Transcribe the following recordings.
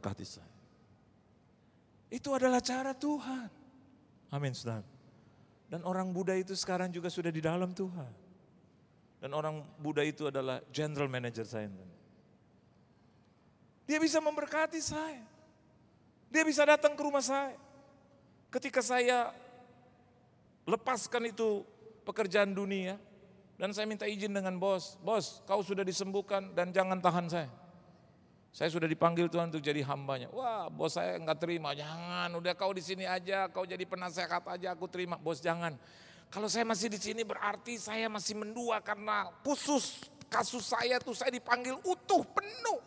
berkati saya. Itu adalah cara Tuhan. Amin, saudara. Dan orang Buddha itu sekarang juga sudah di dalam Tuhan. Dan orang Buddha itu adalah general manager saya. Dia bisa memberkati saya. Dia bisa datang ke rumah saya. Ketika saya lepaskan itu pekerjaan dunia, dan saya minta izin dengan bos, kau sudah disembuhkan dan jangan tahan saya. Saya sudah dipanggil Tuhan untuk jadi hambanya. Wah, bos saya enggak terima. Jangan, udah kau di sini aja, kau jadi penasehat aja, aku terima. Bos jangan. Kalau saya masih di sini berarti saya masih mendua karena kasus saya tuh saya dipanggil utuh penuh.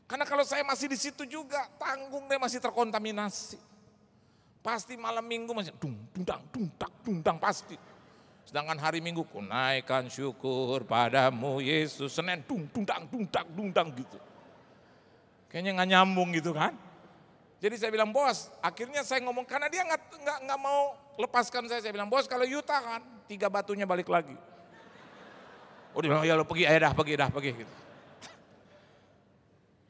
Karena kalau saya masih di situ juga tanggung deh masih terkontaminasi. Pasti malam minggu masih dung pasti. Sedangkan hari Minggu ku naikkan syukur padamu Yesus. Senin dung gitu. Kayaknya nggak nyambung gitu kan. Jadi saya bilang bos, akhirnya saya ngomong karena dia nggak mau lepaskan saya. Saya bilang bos kalau you tahan 3 batunya balik lagi. Oh dia bilang ya lo pergi, pergi gitu.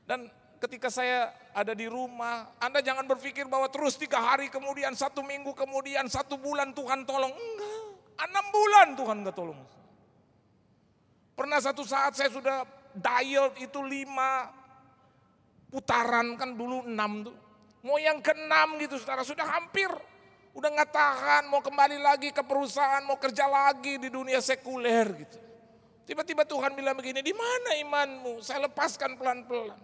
Dan ketika saya ada di rumah, Anda jangan berpikir bahwa terus 3 hari kemudian, 1 minggu kemudian, 1 bulan Tuhan tolong. Enggak, 6 bulan Tuhan enggak tolong. Pernah satu saat saya sudah diet itu 5 putaran, kan dulu 6 tuh. Mau yang ke-6 gitu saudara, sudah hampir. Udah gak tahan, mau kembali lagi ke perusahaan, mau kerja lagi di dunia sekuler gitu. Tiba-tiba Tuhan bilang begini, di mana imanmu? Saya lepaskan pelan-pelan.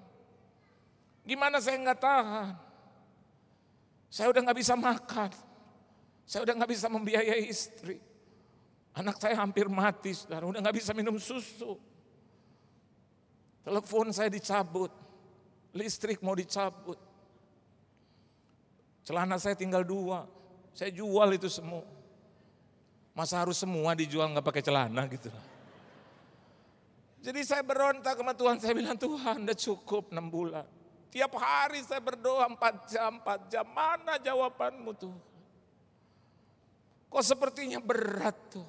Gimana saya gak tahan? Saya udah gak bisa makan. Saya udah gak bisa membiayai istri. Anak saya hampir mati saudara, udah gak bisa minum susu. Telepon saya dicabut. Listrik mau dicabut. Celana saya tinggal 2. Saya jual itu semua. Masa harus semua dijual gak pakai celana gitu. Jadi saya berontak sama Tuhan. Saya bilang Tuhan udah cukup 6 bulan. Tiap hari saya berdoa 4 jam. Mana jawabanmu Tuhan? Kok sepertinya berat tuh.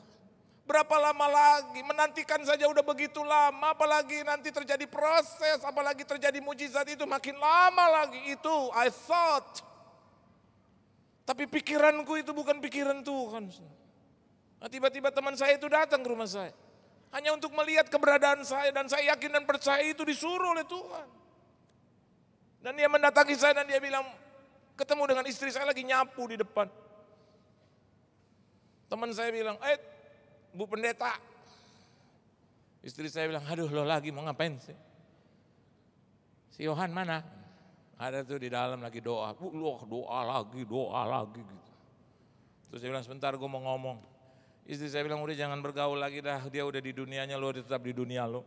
Berapa lama lagi, menantikan saja udah begitu lama, apalagi nanti terjadi proses, apalagi terjadi mujizat itu makin lama lagi. Itu I thought. Tapi pikiranku itu bukan pikiran Tuhan. Nah, tiba-tiba teman saya itu datang ke rumah saya. Hanya untuk melihat keberadaan saya dan saya yakin dan percaya itu disuruh oleh Tuhan. Dan dia mendatangi saya dan dia bilang, ketemu dengan istri saya lagi nyapu di depan. Teman saya bilang, Bu Pendeta. Istri saya bilang, aduh lo lagi mau ngapain sih? Si Yohan mana? Ada tuh di dalam lagi doa. Doa lagi gitu. Terus saya bilang sebentar gue mau ngomong. Istri saya bilang udah jangan bergaul lagi dah. Dia udah di dunianya, lo tetap di dunia lo.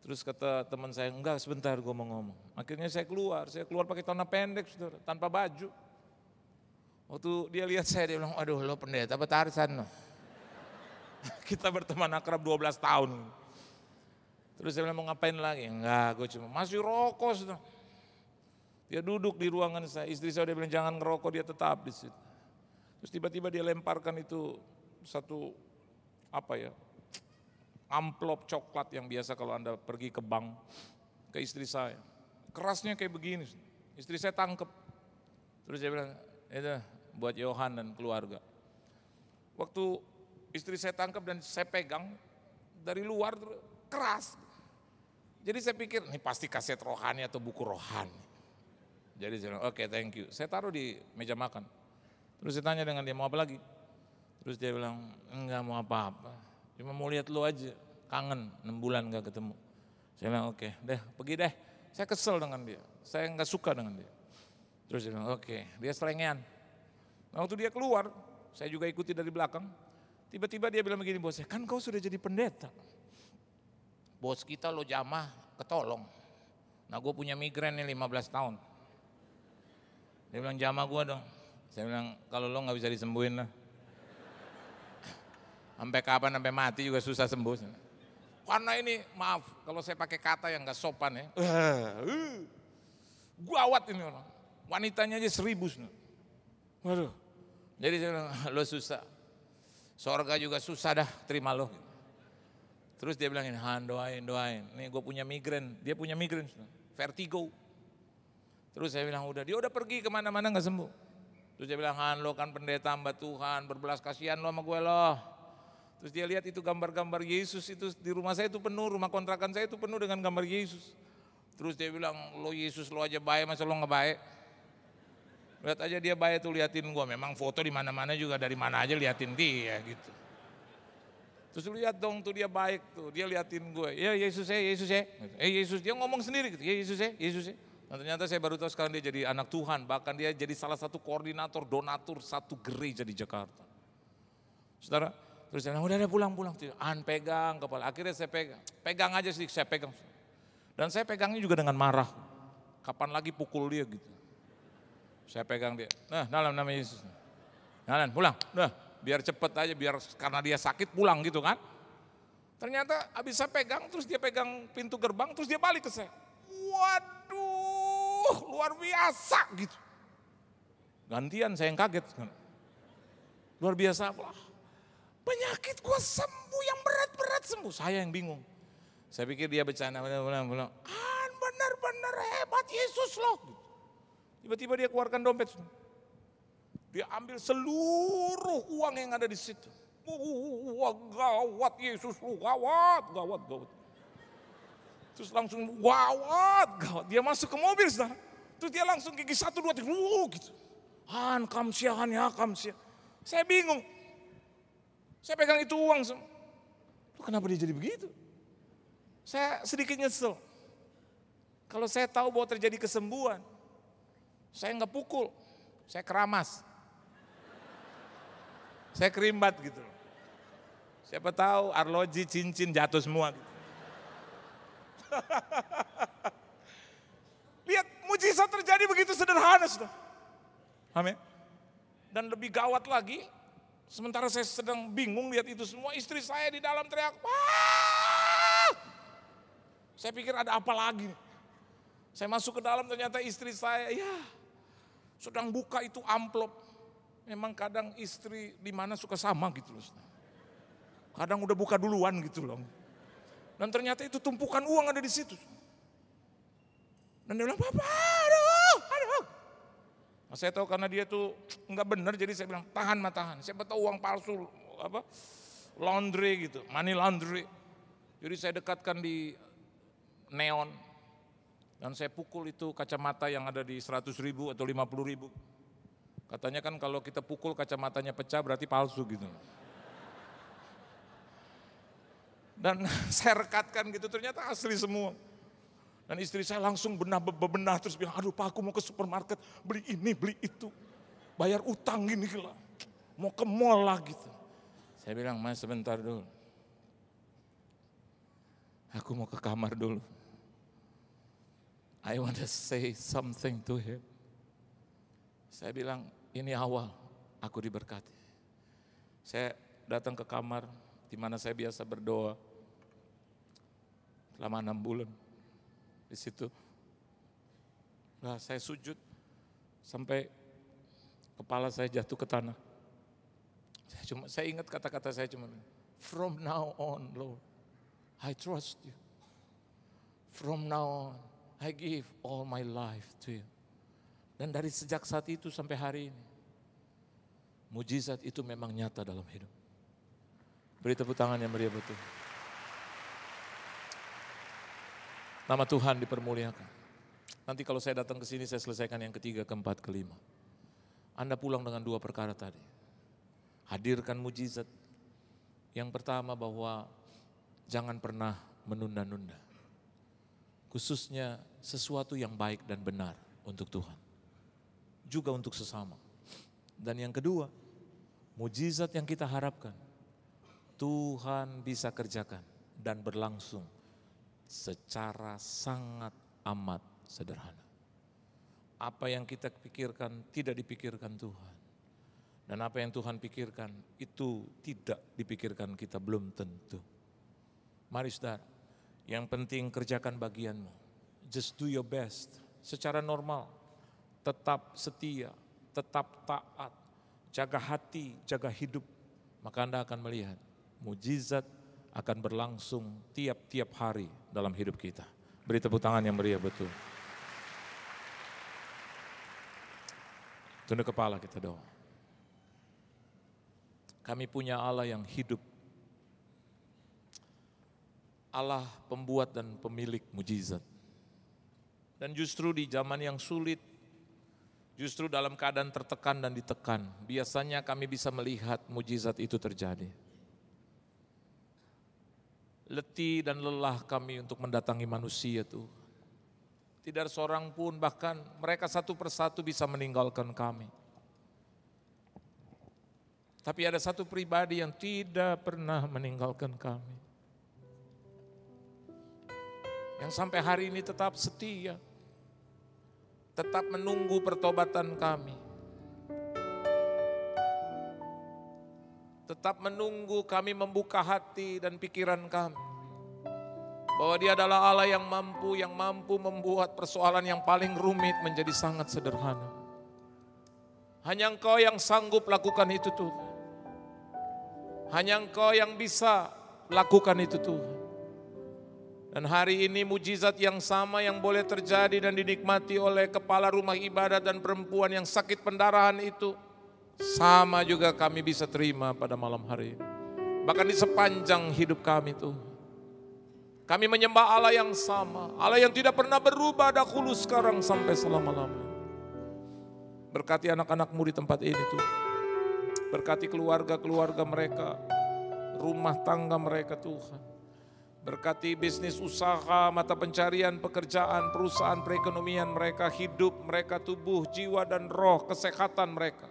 Terus kata teman saya, enggak sebentar gue mau ngomong. Akhirnya saya keluar pakai celana pendek saudara, tanpa baju. Waktu dia lihat saya dia bilang, aduh lo pendeta apa Tarzan lo? Kita berteman akrab 12 tahun. Terus saya bilang mau ngapain lagi? Enggak, gue cuma masih rokok. Saudara. Dia duduk di ruangan saya, istri saya dia bilang jangan ngerokok, dia tetap di situ. Terus tiba-tiba dia lemparkan itu satu amplop coklat yang biasa kalau Anda pergi ke bank ke istri saya. Kerasnya kayak begini. Istri saya tangkep. Terus dia bilang, itu buat Yohan dan keluarga. Waktu istri saya tangkap dan saya pegang dari luar keras. Jadi saya pikir ini pasti kaset rohani atau buku rohani. Jadi saya bilang oke, thank you. Saya taruh di meja makan. Terus saya tanya dengan dia mau apa lagi. Terus dia bilang enggak mau apa-apa. Cuma mau lihat lu aja. Kangen 6 bulan gak ketemu. Saya bilang oke, deh pergi deh. Saya kesel dengan dia. Saya gak suka dengan dia. Terus dia bilang oke, dia selengean. Nah, waktu dia keluar, saya juga ikuti dari belakang. Tiba-tiba dia bilang begini, bosnya, kan kau sudah jadi pendeta. Bos kita lo jamah ketolong. Nah gue punya migrain nih 15 tahun. Dia bilang jamah gue dong. Saya bilang kalau lo gak bisa disembuhin lah. Sampai kapan, sampai mati juga susah sembuh. Karena ini maaf, kalau saya pakai kata yang gak sopan ya. Gawat ini orang. Wanitanya aja 1000. Waduh. Jadi saya bilang lo susah. Sorga juga susah dah terima lo. Terus dia bilang ini, doain. Nih gue punya migrain, dia punya migrain, vertigo. Terus saya bilang, udah, dia udah pergi kemana-mana gak sembuh. Terus dia bilang, Han, lo kan pendeta hamba Tuhan, berbelas kasihan lo sama gue loh. Terus dia lihat itu gambar-gambar Yesus itu di rumah saya itu penuh, rumah kontrakan saya itu penuh dengan gambar Yesus. Terus dia bilang, lo Yesus lo aja baik, masa lo gak baik? Lihat aja dia baik tuh, liatin gue. Memang foto di mana-mana juga, dari mana aja liatin dia gitu. Terus lihat dong tuh dia baik tuh, dia liatin gue. Ya Yesus ya, Yesus ya. Yesus, dia ngomong sendiri gitu, ya Yesus ya, Yesus ya. Dan ternyata saya baru tahu sekarang dia jadi anak Tuhan. Bahkan dia jadi salah satu koordinator, donatur satu gereja di Jakarta. Saudara, terus saya bilang, udah pulang. Han pegang kepala, akhirnya saya pegang aja sih, saya pegang. Dan saya pegangnya juga dengan marah. Kapan lagi pukul dia gitu. Saya pegang dia, nah dalam nama Yesus. Jalan pulang, udah biar cepet aja, biar karena dia sakit pulang gitu kan. Ternyata habis saya pegang, terus dia pegang pintu gerbang, terus dia balik ke saya. Waduh, luar biasa gitu. Gantian saya yang kaget. Luar biasa, penyakit gua sembuh, yang berat-berat sembuh. Saya yang bingung. Saya pikir dia bercanda, bilang, benar-benar hebat Yesus loh. Tiba-tiba dia keluarkan dompet. Dia ambil seluruh uang yang ada di situ. Wah, gawat Yesus lu, gawat. Terus langsung gawat. Dia masuk ke mobil, saudara. Terus dia langsung gigi 1, 2, 3, gitu. Han, kamsia. Saya bingung. Saya pegang itu uang semua. Kenapa dia jadi begitu? Saya sedikit nyesel. Kalau saya tahu bahwa terjadi kesembuhan, saya nggak pukul, saya keramas. Saya kerimbat gitu. Siapa tahu arloji, cincin jatuh semua. Gitu. Lihat, mujizat terjadi begitu sederhana, sudah. Amin. Dan lebih gawat lagi, sementara saya sedang bingung lihat itu semua, istri saya di dalam teriak, wah! Saya pikir ada apa lagi. Saya masuk ke dalam, ternyata istri saya, sedang buka itu amplop. Memang kadang istri di mana suka sama gitu loh. Kadang udah buka duluan gitu loh. Dan ternyata itu tumpukan uang ada di situ. Dan dia bilang, Papa, aduh. Nah, saya tahu karena dia tuh nggak benar, jadi saya bilang tahan. Siapa tahu uang palsu, laundry gitu, money laundry. Jadi saya dekatkan di neon. Dan saya pukul itu kacamata yang ada di 100.000 atau 50.000. Katanya kan kalau kita pukul kacamatanya pecah berarti palsu gitu. Dan saya rekatkan gitu, ternyata asli semua. Dan istri saya langsung bebenah terus bilang, aduh Pak, aku mau ke supermarket beli ini beli itu. Bayar utang gini lah. Mau ke mall lah gitu. Saya bilang, Mas sebentar dulu. Aku mau ke kamar dulu. I want to say something to him. Saya bilang, ini awal aku diberkati. Saya datang ke kamar di mana saya biasa berdoa selama 6 bulan. Di situ, nah saya sujud sampai kepala saya jatuh ke tanah. Saya ingat kata-kata saya cuma, from now on Lord, I trust you. From now on, I give all my life to you. Dan dari sejak saat itu sampai hari ini, mujizat itu memang nyata dalam hidup. Beri tepuk tangan yang meriah betul. Nama Tuhan dipermuliakan. Nanti kalau saya datang ke sini, saya selesaikan yang ketiga, keempat, kelima. Anda pulang dengan 2 perkara tadi. Hadirkan mujizat. Yang pertama bahwa jangan pernah menunda-nunda. Khususnya sesuatu yang baik dan benar untuk Tuhan. Juga untuk sesama. Dan yang kedua, mujizat yang kita harapkan, Tuhan bisa kerjakan dan berlangsung secara sangat amat sederhana. Apa yang kita pikirkan tidak dipikirkan Tuhan. Dan apa yang Tuhan pikirkan itu tidak dipikirkan kita, belum tentu. Mari saudara, yang penting kerjakan bagianmu. Just do your best secara normal. Tetap setia, tetap taat, jaga hati, jaga hidup. Maka Anda akan melihat mujizat akan berlangsung tiap-tiap hari dalam hidup kita. Beri tepuk tangan yang meriah betul. Tunduk kepala kita doa. Kami punya Allah yang hidup. Allah pembuat dan pemilik mujizat. Dan justru di zaman yang sulit, justru dalam keadaan tertekan dan ditekan, biasanya kami bisa melihat mujizat itu terjadi. Letih dan lelah kami untuk mendatangi manusia Tuhan. Tidak ada seorang pun, bahkan mereka satu persatu bisa meninggalkan kami. Tapi ada satu pribadi yang tidak pernah meninggalkan kami. Yang sampai hari ini tetap setia. Tetap menunggu pertobatan kami. Tetap menunggu kami membuka hati dan pikiran kami. Bahwa Dia adalah Allah yang mampu membuat persoalan yang paling rumit menjadi sangat sederhana. Hanya Engkau yang sanggup lakukan itu Tuhan. Hanya Engkau yang bisa lakukan itu Tuhan. Dan hari ini mujizat yang sama yang boleh terjadi dan dinikmati oleh kepala rumah ibadat dan perempuan yang sakit pendarahan itu, sama juga kami bisa terima pada malam hari ini. Bahkan di sepanjang hidup kami Tuhan. Kami menyembah Allah yang sama, Allah yang tidak pernah berubah dahulu sekarang sampai selama-lamanya. Berkati anak-anakmu di tempat ini Tuhan. Berkati keluarga-keluarga mereka, rumah tangga mereka Tuhan. Berkati bisnis usaha, mata pencarian, pekerjaan, perusahaan, perekonomian mereka, hidup mereka, tubuh, jiwa dan roh, kesehatan mereka.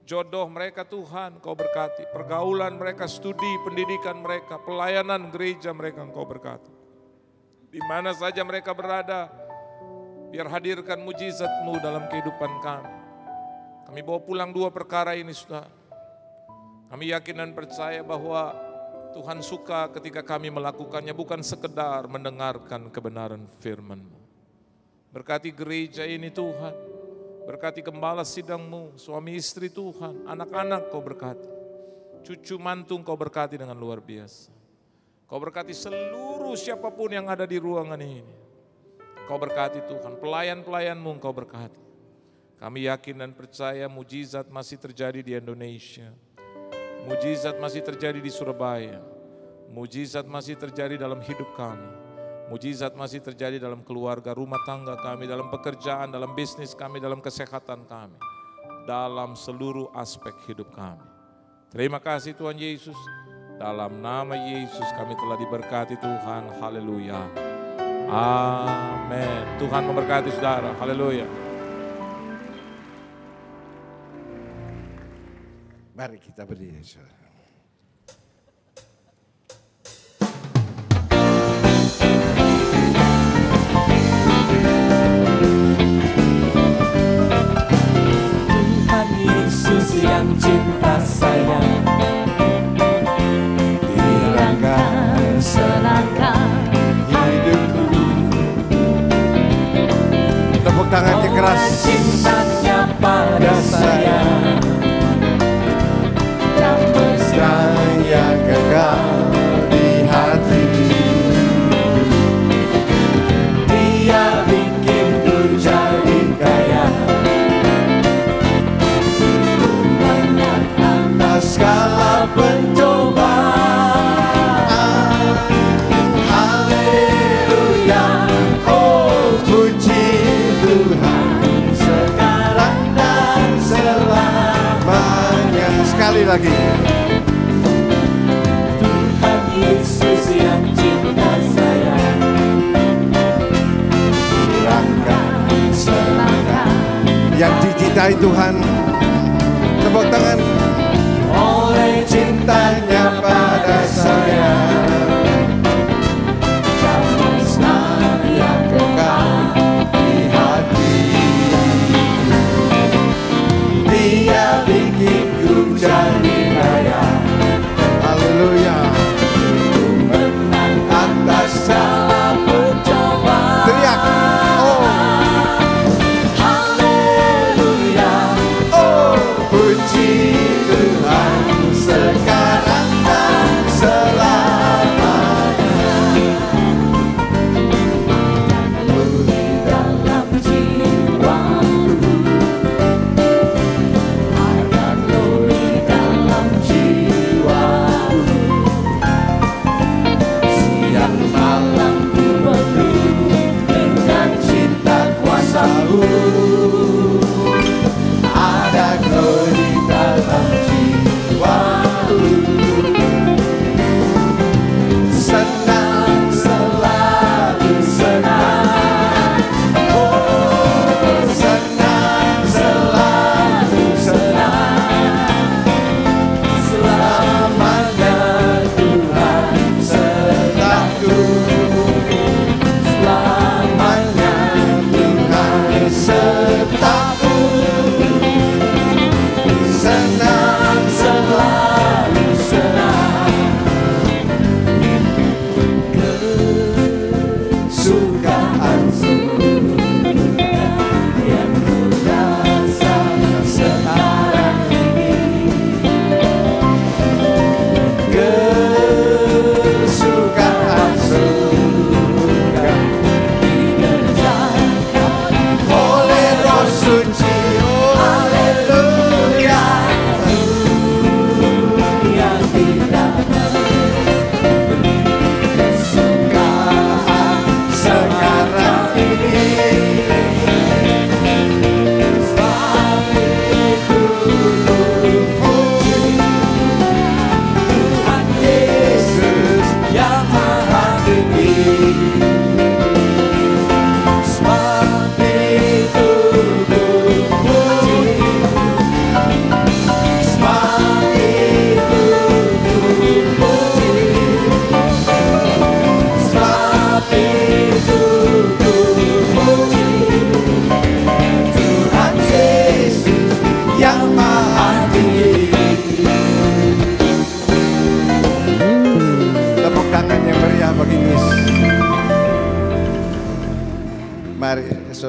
Jodoh mereka Tuhan Kau berkati, pergaulan mereka, studi, pendidikan mereka, pelayanan gereja mereka Engkau berkati. Di mana saja mereka berada, biar hadirkan mujizat-Mu dalam kehidupan kami. Kami bawa pulang dua perkara ini Saudara. Kami yakin dan percaya bahwa Tuhan suka ketika kami melakukannya, bukan sekedar mendengarkan kebenaran firman-Mu. Berkati gereja ini Tuhan. Berkati gembala sidang-Mu, suami istri Tuhan, anak-anak Kau berkati. Cucu mantu Kau berkati dengan luar biasa. Kau berkati seluruh siapapun yang ada di ruangan ini. Kau berkati Tuhan, pelayan-pelayan-Mu Kau berkati. Kami yakin dan percaya mujizat masih terjadi di Indonesia. Mujizat masih terjadi di Surabaya. Mujizat masih terjadi dalam hidup kami. Mujizat masih terjadi dalam keluarga, rumah tangga kami, dalam pekerjaan, dalam bisnis kami, dalam kesehatan kami. Dalam seluruh aspek hidup kami. Terima kasih Tuhan Yesus. Dalam nama Yesus kami telah diberkati Tuhan. Haleluya. Amin. Tuhan memberkati saudara. Haleluya. Mari kita berdiri saudara. Yang cinta saya hilangkan selangkah hidupku. Tepuk tangan yang keras. Cintanya pada saya dan mesranya kekal di hati. Dia bikinku jadi kaya. Segala pencobaan, haleluya, oh puji Tuhan, sekarang dan selamanya. Sekali lagi. Tuhan Yesus yang cinta saya, hilangkan selangkah. Yang dicintai Tuhan, tepuk tangan. Oleh cintanya pada saya, damai yang kekal di hati. Dia bikinku jadi kaya. Haleluya. Menang atas segala pencobaan. Teriak. Oh. Haleluya. Oh.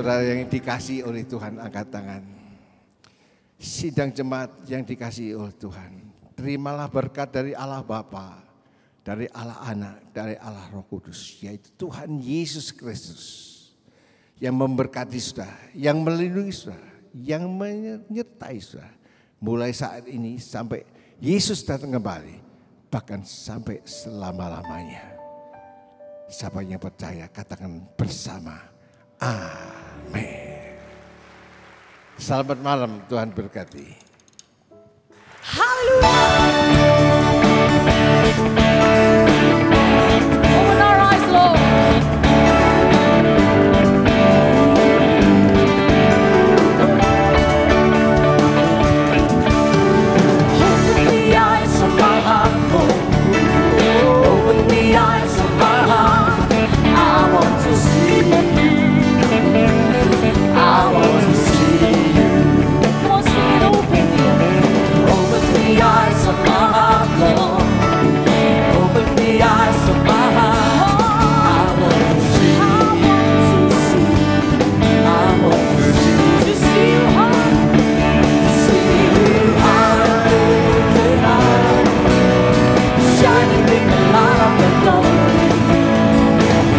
saudara yang dikasihi oleh Tuhan, angkat tangan. Sidang jemaat yang dikasihi oleh Tuhan, terimalah berkat dari Allah Bapa, dari Allah Anak, dari Allah Roh Kudus, yaitu Tuhan Yesus Kristus, yang memberkati saudara, yang melindungi saudara, yang menyertai saudara, mulai saat ini sampai Yesus datang kembali, bahkan sampai selama-lamanya. Siapa yang percaya katakan bersama, amin. Selamat malam, Tuhan berkati. Haleluya. Open our eyes, Lord. Open the eyes of my heart, Lord. Open the eyes of my heart. I want to see you. I want to see you. Come on, sing it, open the eyes of my heart, Lord. Open the eyes of my heart. I want to see. I want to see. To see you high. To see you high. Lifted high. Shining in the light of the glory.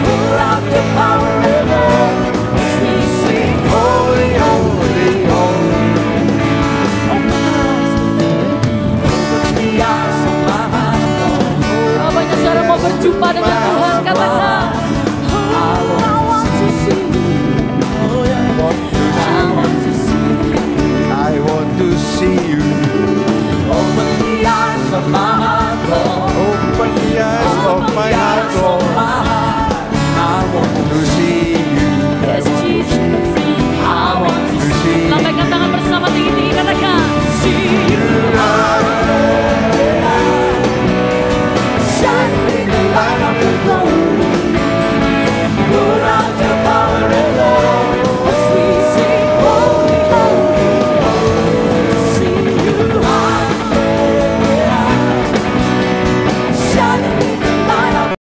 Pour out your power and love. As we sing, holy, holy, holy. Banyak saudara mau berjumpa dengan Tuhan, katakan I want to see you. I want to see you. Open the eyes of my heart, Lord. Open the eyes of my heart, Lord.